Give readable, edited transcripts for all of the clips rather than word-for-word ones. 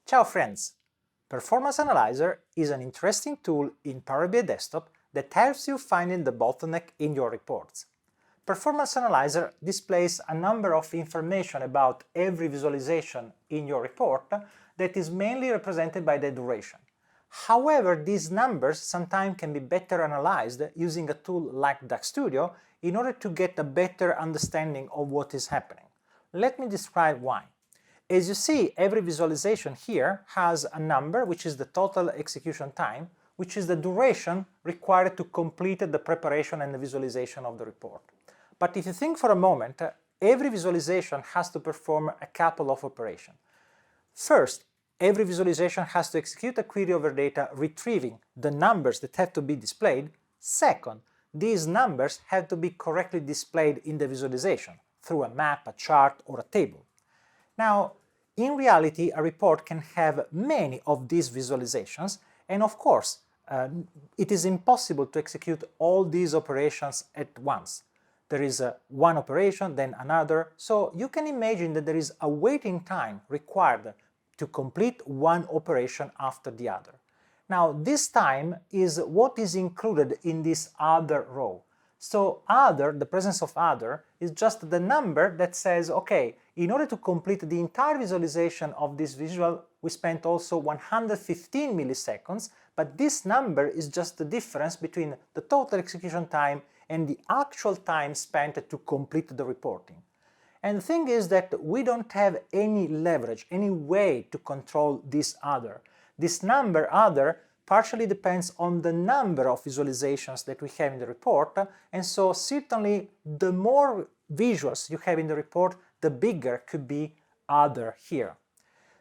Ciao friends! Performance Analyzer is an interesting tool in Power BI Desktop that helps you finding the bottleneck in your reports. Performance Analyzer displays a number of information about every visualization in your report that is mainly represented by the duration. However, these numbers sometimes can be better analyzed using a tool like DAX Studio in order to get a better understanding of what is happening. Let me describe why. As you see, every visualization here has a number, which is the total execution time, which is the duration required to complete the preparation and the visualization of the report. But if you think for a moment, every visualization has to perform a couple of operations. First, every visualization has to execute a query over data retrieving the numbers that have to be displayed. Second, these numbers have to be correctly displayed in the visualization through a map, a chart, or a table. Now, in reality, a report can have many of these visualizations, and of course, it is impossible to execute all these operations at once. There is one operation, then another, so you can imagine that there is a waiting time required to complete one operation after the other. Now, this time is what is included in this other row. So other, the presence of other, is just the number that says, okay, in order to complete the entire visualization of this visual, we spent also 115 milliseconds, but this number is just the difference between the total execution time and the actual time spent to complete the reporting. And the thing is that we don't have any leverage, any way to control this other. This number other partially depends on the number of visualizations that we have in the report, and so certainly the more visuals you have in the report, the bigger could be other here.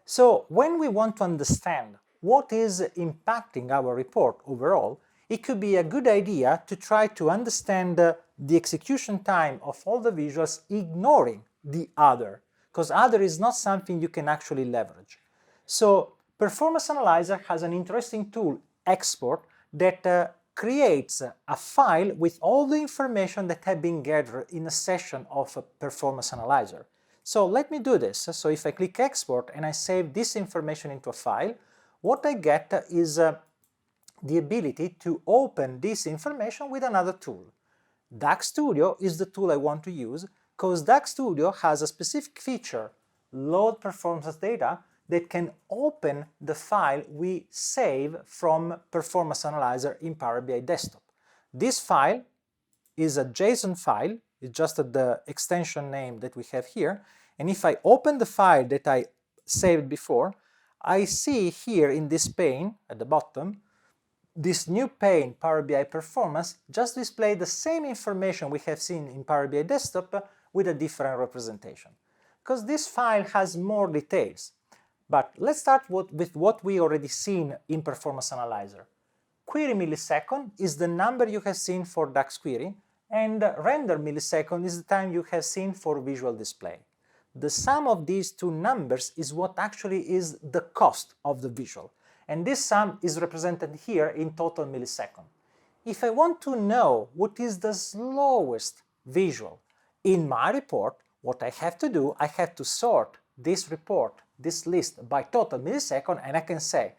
So when we want to understand what is impacting our report overall, it could be a good idea to try to understand the execution time of all the visuals ignoring the other, because other is not something you can actually leverage. So Performance Analyzer has an interesting tool, export, that creates a file with all the information that have been gathered in a session of a Performance Analyzer. So let me do this. So if I click export and I save this information into a file, what I get is the ability to open this information with another tool. DAX Studio is the tool I want to use because DAX Studio has a specific feature, load performance data, that can open the file we save from Performance Analyzer in Power BI Desktop. This file is a JSON file, it's just the extension name that we have here, and if I open the file that I saved before, I see here in this pane at the bottom, this new pane, Power BI Performance, just display the same information we have seen in Power BI Desktop with a different representation. Because this file has more details. But let's start with what we already seen in Performance Analyzer. Query millisecond is the number you have seen for DAX query, and render millisecond is the time you have seen for visual display. The sum of these two numbers is what actually is the cost of the visual, and this sum is represented here in total millisecond. If I want to know what is the slowest visual in my report, what I have to do, I have to sort this report, this list by total millisecond, and I can say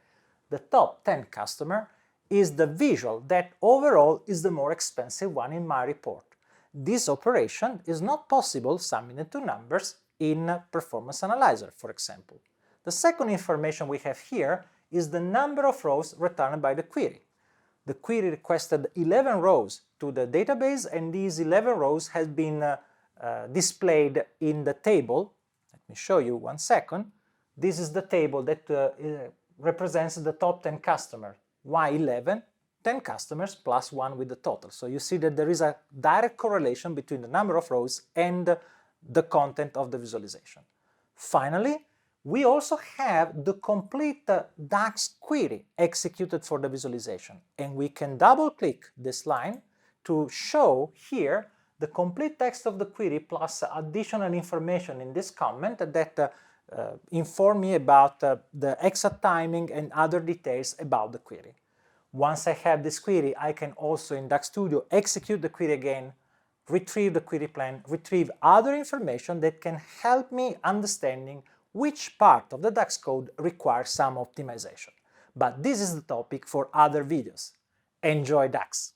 the top 10 customer is the visual that overall is the more expensive one in my report. This operation is not possible summing the two numbers in Performance Analyzer, for example. The second information we have here is the number of rows returned by the query. The query requested 11 rows to the database, and these 11 rows have been displayed in the table. Let me show you 1 second. This is the table that represents the top 10 customers. Why 11? 10 customers plus 1 with the total. So you see that there is a direct correlation between the number of rows and the content of the visualization. Finally, we also have the complete DAX query executed for the visualization. And we can double-click this line to show here the complete text of the query plus additional information in this comment that inform me about the exact timing and other details about the query. Once I have this query, I can also in DAX Studio execute the query again, retrieve the query plan, retrieve other information that can help me understanding which part of the DAX code requires some optimization. But this is the topic for other videos. Enjoy DAX!